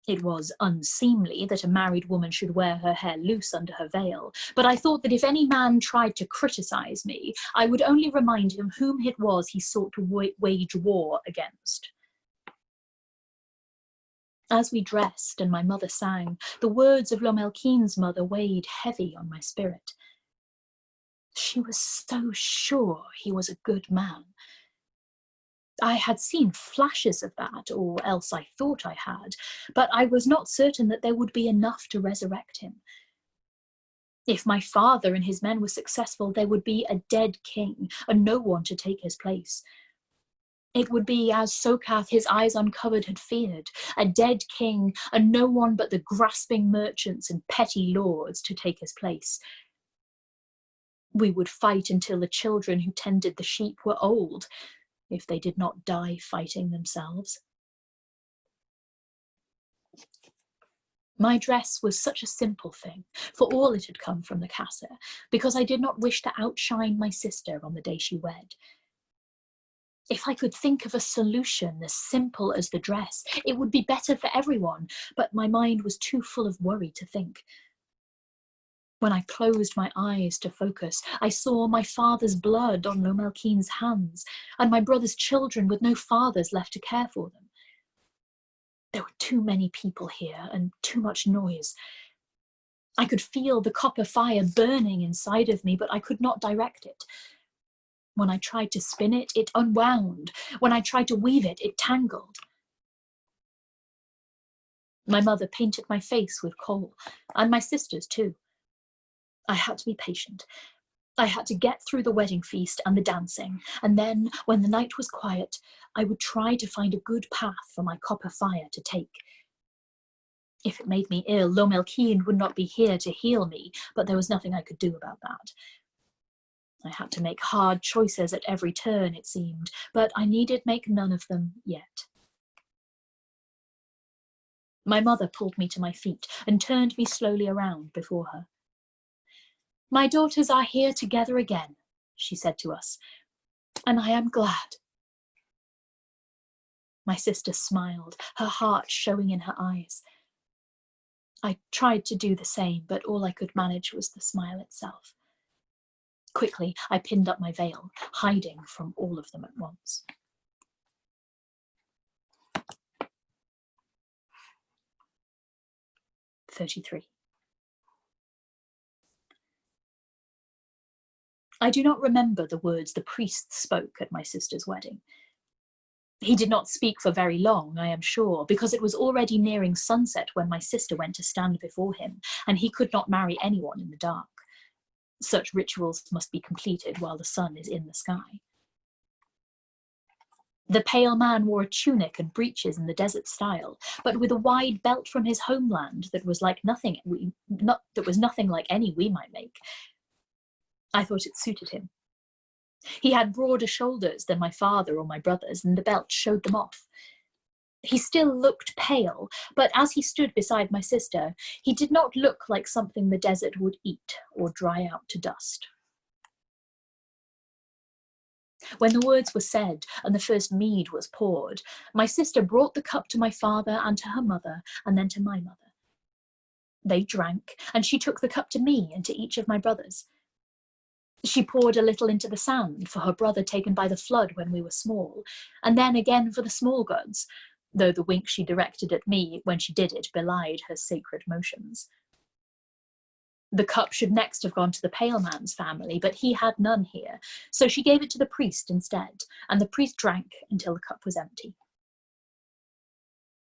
It was unseemly that a married woman should wear her hair loose under her veil, but I thought that if any man tried to criticize me, I would only remind him whom it was he sought to wage war against. As we dressed and my mother sang, the words of Lomelkeen's mother weighed heavy on my spirit. She was so sure he was a good man. I had seen flashes of that, or else I thought I had, but I was not certain that there would be enough to resurrect him. If my father and his men were successful, there would be a dead king and no one to take his place. It would be as Sokath, his eyes uncovered, had feared, a dead king and no one but the grasping merchants and petty lords to take his place. We would fight until the children who tended the sheep were old, if they did not die fighting themselves. My dress was such a simple thing, for all it had come from the casa, because I did not wish to outshine my sister on the day she wed. If I could think of a solution as simple as the dress, it would be better for everyone, but my mind was too full of worry to think. When I closed my eyes to focus, I saw my father's blood on Lomelkeen's hands, and my brother's children with no fathers left to care for them. There were too many people here and too much noise. I could feel the copper fire burning inside of me, but I could not direct it. When I tried to spin it, it unwound. When I tried to weave it, it tangled. My mother painted my face with coal, and my sisters too. I had to be patient. I had to get through the wedding feast and the dancing, and then, when the night was quiet, I would try to find a good path for my copper fire to take. If it made me ill, Lomelkeen would not be here to heal me, but there was nothing I could do about that. I had to make hard choices at every turn, it seemed, but I needed make none of them yet. My mother pulled me to my feet and turned me slowly around before her. "My daughters are here together again," she said to us, "and I am glad." My sister smiled, her heart showing in her eyes. I tried to do the same, but all I could manage was the smile itself. Quickly, I pinned up my veil, hiding from all of them at once. "33. I do not remember the words the priest spoke at my sister's wedding. He did not speak for very long, I am sure, because it was already nearing sunset when my sister went to stand before him, and he could not marry anyone in the dark. Such rituals must be completed while the sun is in the sky. The pale man wore a tunic and breeches in the desert style, but with a wide belt from his homeland that was nothing like any we might make. I thought it suited him. He had broader shoulders than my father or my brothers, and the belt showed them off. He still looked pale, but as he stood beside my sister, he did not look like something the desert would eat or dry out to dust. When the words were said and the first mead was poured, my sister brought the cup to my father and to her mother, and then to my mother. They drank, and she took the cup to me and to each of my brothers. She poured a little into the sand for her brother taken by the flood when we were small, and then again for the small gods, though the wink she directed at me when she did it belied her sacred motions. The cup should next have gone to the pale man's family, but he had none here, so she gave it to the priest instead, and the priest drank until the cup was empty.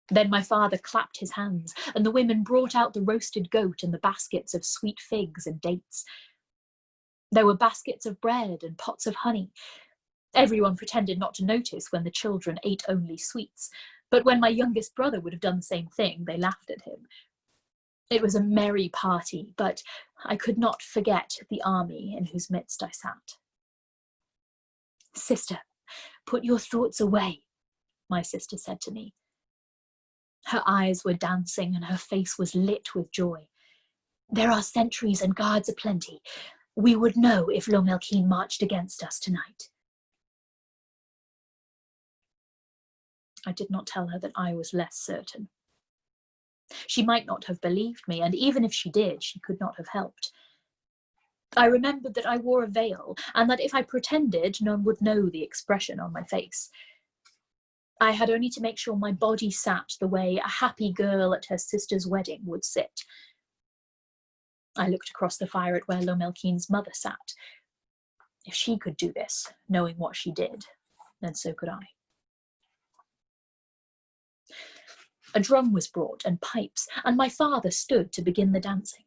Then my father clapped his hands, and the women brought out the roasted goat and the baskets of sweet figs and dates. There were baskets of bread and pots of honey. Everyone pretended not to notice when the children ate only sweets, but when my youngest brother would have done the same thing, they laughed at him. It was a merry party, but I could not forget the army in whose midst I sat. "Sister, put your thoughts away," my sister said to me. Her eyes were dancing and her face was lit with joy. "There are sentries and guards aplenty. We would know if Lomelkeen marched against us tonight." I did not tell her that I was less certain. She might not have believed me, and even if she did, she could not have helped. I remembered that I wore a veil, and that if I pretended, none would know the expression on my face. I had only to make sure my body sat the way a happy girl at her sister's wedding would sit. I looked across the fire at where Lomelkeen's mother sat. If she could do this, knowing what she did, then so could I. A drum was brought and pipes, and my father stood to begin the dancing.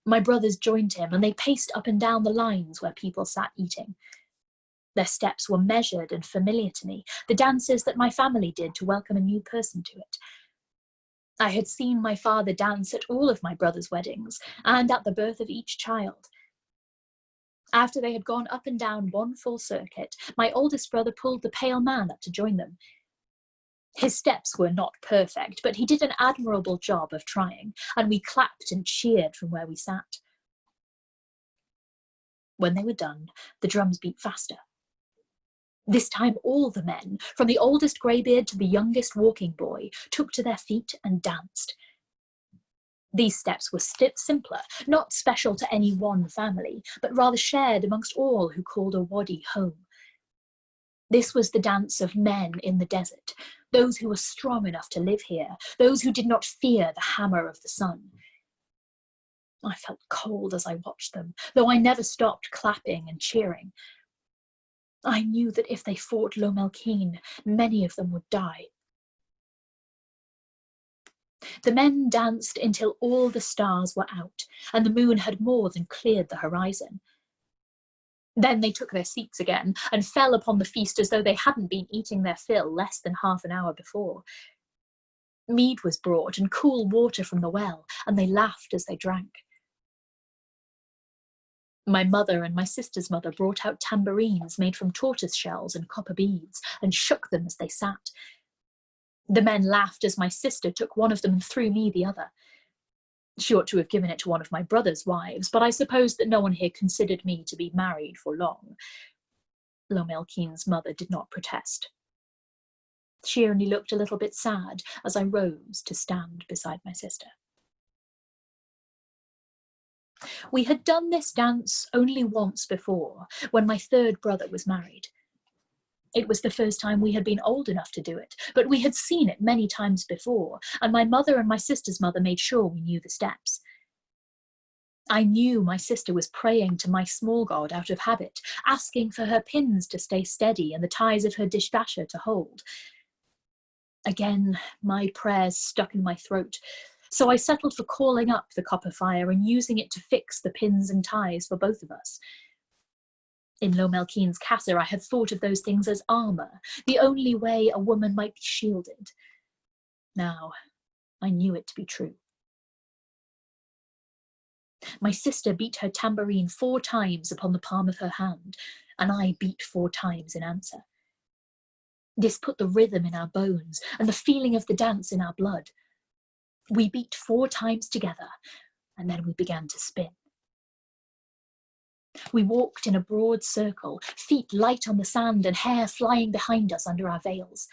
My brothers joined him, and they paced up and down the lines where people sat eating. Their steps were measured and familiar to me, the dances that my family did to welcome a new person to it. I had seen my father dance at all of my brothers' weddings and at the birth of each child. After they had gone up and down one full circuit, my oldest brother pulled the pale man up to join them. His steps were not perfect, but he did an admirable job of trying, and we clapped and cheered from where we sat. When they were done, the drums beat faster. This time all the men, from the oldest greybeard to the youngest walking boy, took to their feet and danced. These steps were simpler, not special to any one family, but rather shared amongst all who called a wadi home. This was the dance of men in the desert, those who were strong enough to live here, those who did not fear the hammer of the sun. I felt cold as I watched them, though I never stopped clapping and cheering. I knew that if they fought Lomelkeen, many of them would die. The men danced until all the stars were out, and the moon had more than cleared the horizon. Then they took their seats again, and fell upon the feast as though they hadn't been eating their fill less than half an hour before. Mead was brought, and cool water from the well, and they laughed as they drank. My mother and my sister's mother brought out tambourines made from tortoise shells and copper beads, and shook them as they sat. The men laughed as my sister took one of them and threw me the other. She ought to have given it to one of my brother's wives, but I suppose that no one here considered me to be married for long. Lomelkeen's mother did not protest. She only looked a little bit sad as I rose to stand beside my sister. We had done this dance only once before, when my third brother was married. It was the first time we had been old enough to do it, but we had seen it many times before, and my mother and my sister's mother made sure we knew the steps. I knew my sister was praying to my small god out of habit, asking for her pins to stay steady and the ties of her dishbasha to hold. Again, my prayers stuck in my throat, so I settled for calling up the copper fire and using it to fix the pins and ties for both of us. In Lomelkeen's casa, I had thought of those things as armour, the only way a woman might be shielded. Now, I knew it to be true. My sister beat her tambourine 4 times upon the palm of her hand, and I beat 4 times in answer. This put the rhythm in our bones and the feeling of the dance in our blood. We beat 4 times together, and then we began to spin. We walked in a broad circle, feet light on the sand and hair flying behind us under our veils.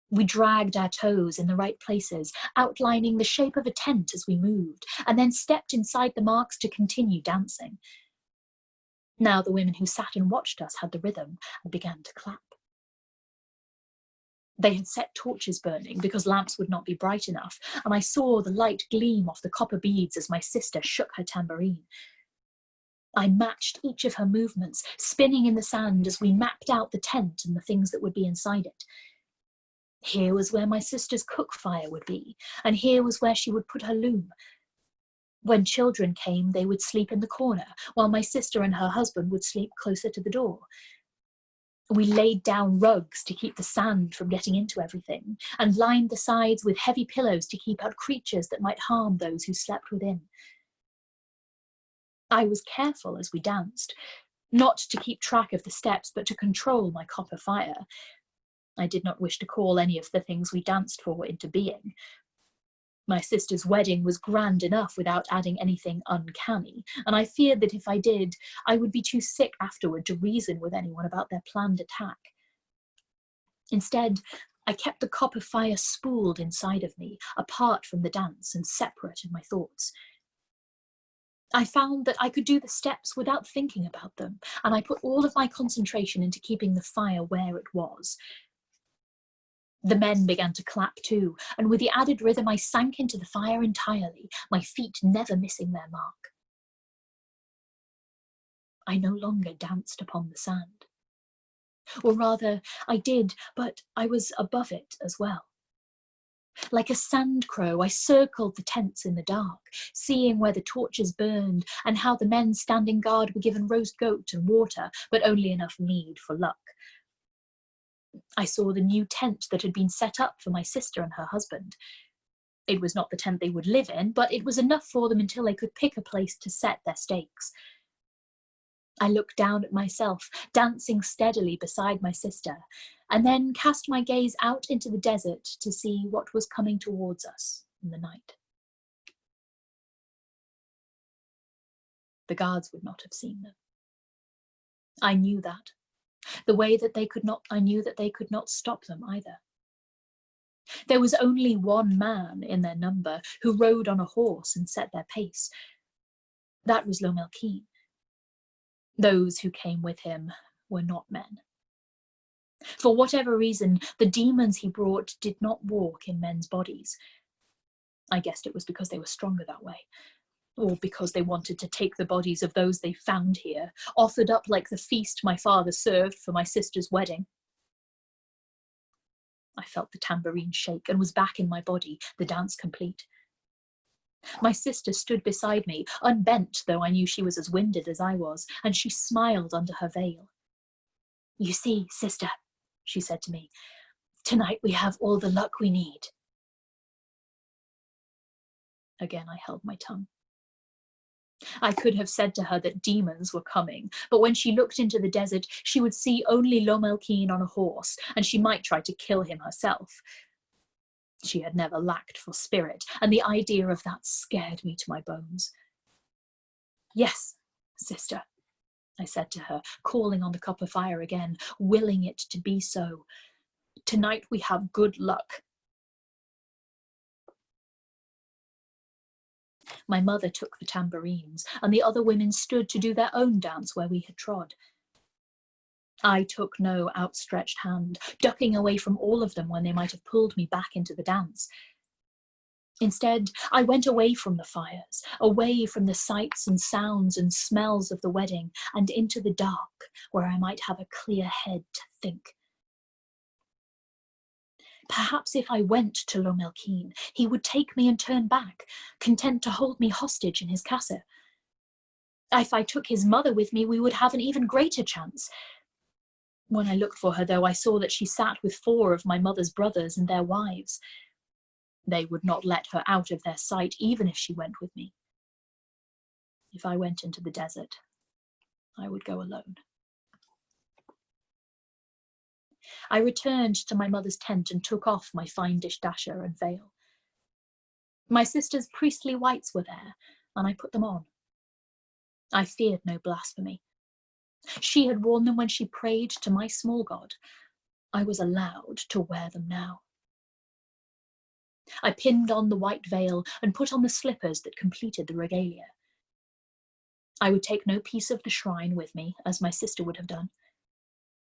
We dragged our toes in the right places, outlining the shape of a tent as we moved, and then stepped inside the marks to continue dancing. Now the women who sat and watched us had the rhythm and began to clap. They had set torches burning because lamps would not be bright enough, and I saw the light gleam off the copper beads as my sister shook her tambourine. I matched each of her movements, spinning in the sand as we mapped out the tent and the things that would be inside it. Here was where my sister's cook fire would be, and here was where she would put her loom. When children came, they would sleep in the corner, while my sister and her husband would sleep closer to the door. We laid down rugs to keep the sand from getting into everything, and lined the sides with heavy pillows to keep out creatures that might harm those who slept within. I was careful as we danced, not to keep track of the steps, but to control my copper fire. I did not wish to call any of the things we danced for into being. My sister's wedding was grand enough without adding anything uncanny, and I feared that if I did, I would be too sick afterward to reason with anyone about their planned attack. Instead, I kept the copper fire spooled inside of me, apart from the dance and separate in my thoughts. I found that I could do the steps without thinking about them, and I put all of my concentration into keeping the fire where it was. The men began to clap too, and with the added rhythm I sank into the fire entirely, my feet never missing their mark. I no longer danced upon the sand. Or rather, I did, but I was above it as well. Like a sand crow, I circled the tents in the dark, seeing where the torches burned and how the men standing guard were given roast goat and water, but only enough mead for luck. I saw the new tent that had been set up for my sister and her husband. It was not the tent they would live in, but it was enough for them until they could pick a place to set their stakes. I looked down at myself, dancing steadily beside my sister, and then cast my gaze out into the desert to see what was coming towards us in the night. The guards would not have seen them. I knew that. The way that they could not, I knew that they could not stop them either. There was only one man in their number who rode on a horse and set their pace. That was Lomelkeen. Those who came with him were not men. For whatever reason, the demons he brought did not walk in men's bodies. I guessed it was because they were stronger that way, or because they wanted to take the bodies of those they found here, offered up like the feast my father served for my sister's wedding. I felt the tambourine shake and was back in my body, the dance complete. My sister stood beside me, unbent, though I knew she was as winded as I was, and she smiled under her veil. "You see, sister," she said to me, "tonight we have all the luck we need." Again, I held my tongue. I could have said to her that demons were coming, but when she looked into the desert, she would see only Lomelkeen on a horse, and she might try to kill him herself. She had never lacked for spirit, and the idea of that scared me to my bones. "Yes, sister," I said to her, calling on the copper fire again, willing it to be so. "Tonight we have good luck." My mother took the tambourines, and the other women stood to do their own dance where we had trod. I took no outstretched hand, ducking away from all of them when they might have pulled me back into the dance. Instead, I went away from the fires, away from the sights and sounds and smells of the wedding, and into the dark, where I might have a clear head to think. Perhaps if I went to Lomelkeen, he would take me and turn back, content to hold me hostage in his casa. If I took his mother with me, we would have an even greater chance. When I looked for her, though, I saw that she sat with 4 of my mother's brothers and their wives. They would not let her out of their sight, even if she went with me. If I went into the desert, I would go alone. I returned to my mother's tent and took off my fine dish dasher and veil. My sister's priestly whites were there, and I put them on. I feared no blasphemy. She had worn them when she prayed to my small god. I was allowed to wear them now. I pinned on the white veil and put on the slippers that completed the regalia. I would take no piece of the shrine with me, as my sister would have done.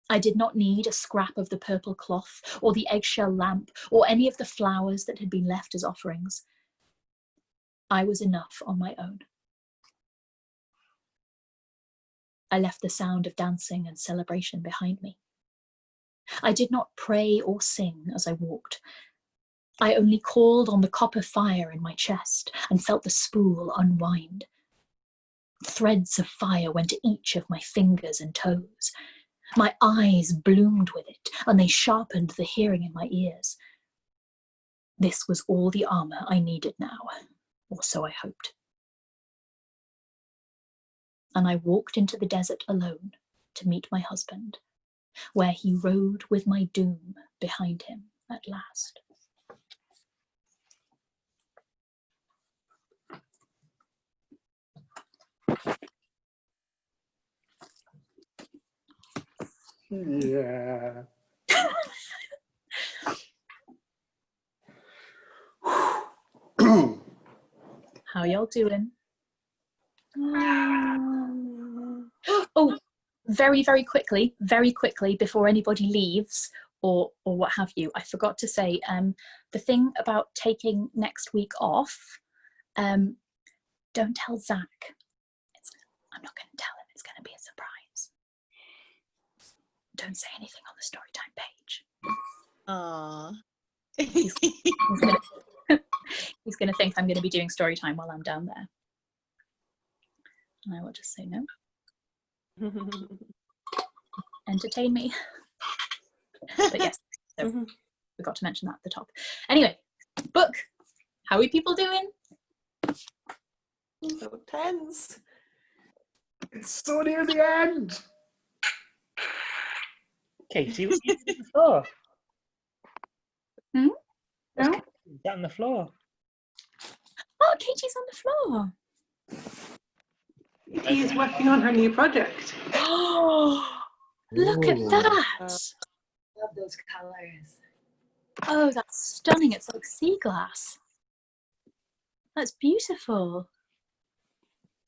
I did not need a scrap of the purple cloth, or the eggshell lamp, or any of the flowers that had been left as offerings. I was enough on my own. I left the sound of dancing and celebration behind me. I did not pray or sing as I walked. I only called on the copper fire in my chest and felt the spool unwind. Threads of fire went to each of my fingers and toes. My eyes bloomed with it, and they sharpened the hearing in my ears. This was all the armor I needed now, or so I hoped. And I walked into the desert alone to meet my husband, where he rode with my doom behind him at last. Yeah. How y'all doing? Oh, very quickly, before anybody leaves or what have you, I forgot to say, the thing about taking next week off, don't tell Zach. I'm not going to tell him. It's going to be a surprise. don't say anything on the Storytime page. Aww. He's going to think I'm going to be doing Storytime while I'm down there. And I will just say no. Entertain me. But yes, so forgot to mention that at the top. Anyway, book. How are people doing? So tense. It's so near the end. Katie, what are you doing on the floor? Hmm? Where's No? Katie? Is that on the floor? Oh, Katie's on the floor. She's working on her new project. Oh, look at that. Love those colors. Oh, that's stunning. It's like sea glass. That's beautiful.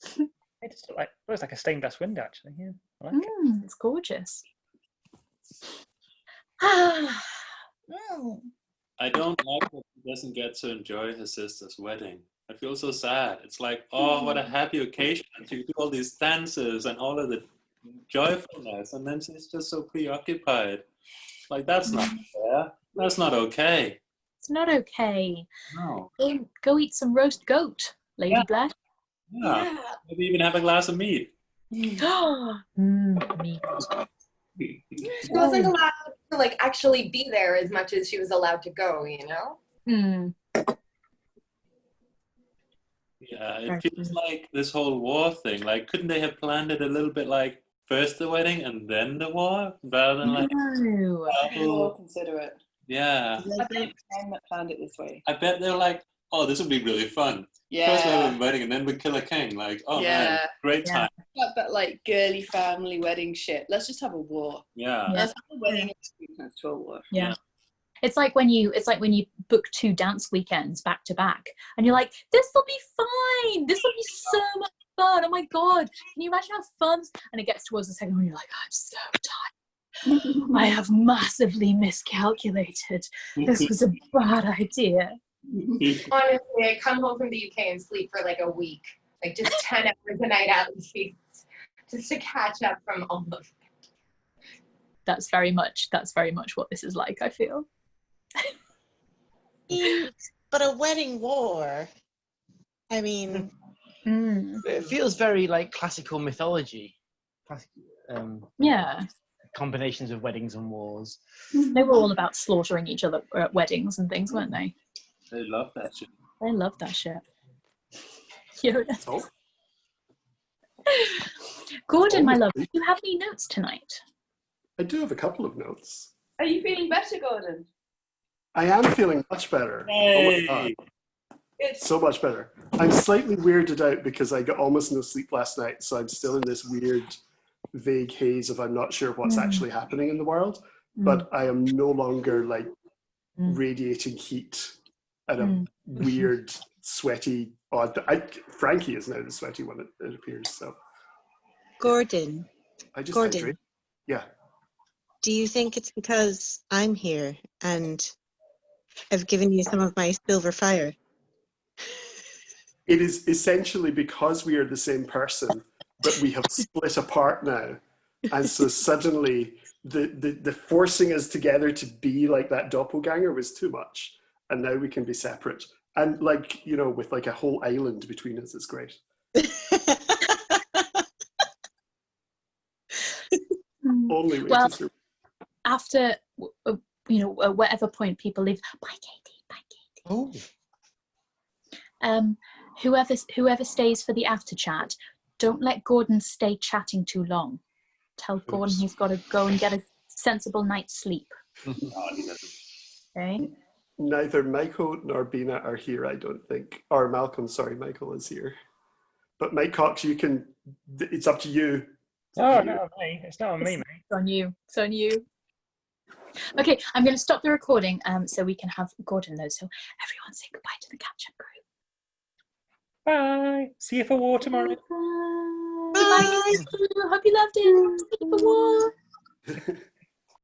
It just looks like a stained glass window, actually. Yeah, I like it. It's gorgeous. Ah. I don't like that he doesn't get to enjoy his sister's wedding. I feel so sad. It's like, oh, what a happy occasion to do all these dances and all of the joyfulness, and then she's just so preoccupied. Like, that's not fair. That's not okay. It's not okay. No. Go eat some roast goat, Lady Bless. Yeah. Maybe even have a glass of meat. Meat. She wasn't allowed to like actually be there as much as she was allowed to go, you know? Yeah, it feels like this whole war thing. Like, couldn't they have planned it a little bit like first the wedding and then the war, rather than like More considerate. Yeah. I think Sam that planned it this way. I bet they're like, oh, this would be really fun. First we have a wedding and then we kill a king. Like, oh man, great time. That like girly family wedding shit. Let's just have a war. Yeah. Let's have a wedding and to a war. Yeah. It's like when you book 2 dance weekends back to back and you're like, this will be fine. This will be so much fun. Oh my God. Can you imagine how fun? And it gets towards the second one, you're like, I'm so tired. I have massively miscalculated. This was a bad idea. Honestly, I come home from the UK and sleep for like a week. Like just 10 hours a night at least. Just to catch up from all of it. That's very much what this is like, I feel. But a wedding war, I mean, it feels very like classical mythology. Combinations of weddings and wars. They were all about slaughtering each other at weddings and things, weren't they? They love that shit. They love that shit. Gordon, my love, do you have any notes tonight? I do have a couple of notes. Are you feeling better, Gordon? I am feeling much better. Hey. Oh my God. So much better. I'm slightly weirded out because I got almost no sleep last night, so I'm still in this weird, vague haze of I'm not sure what's actually happening in the world, but I am no longer like radiating heat and a weird, sweaty, odd. Frankie is now the sweaty one, it appears. So, Gordon. Hydrate. Yeah. Do you think it's because I'm here and I've given you some of my silver fire? It is essentially because we are the same person, but we have split apart now. And so suddenly the forcing us together to be like that doppelganger was too much. And now we can be separate. And like, you know, with like a whole island between us, it's great. Only way to survive. After, at whatever point people leave, bye Katie. Whoever stays for the after chat, don't let Gordon stay chatting too long. Tell Gordon he's got to go and get a sensible night's sleep. Okay. Neither Michael nor Bina are here, I don't think. Or Malcolm, sorry, Michael is here. But Mike Cox, it's up to you. Not on me. It's not on me, mate. It's on you. It's on you. Okay, I'm going to stop the recording so we can have Gordon know. So everyone say goodbye to the catch-up group. Bye. See you for war tomorrow. Bye. Bye. Hope you loved it. See you for war.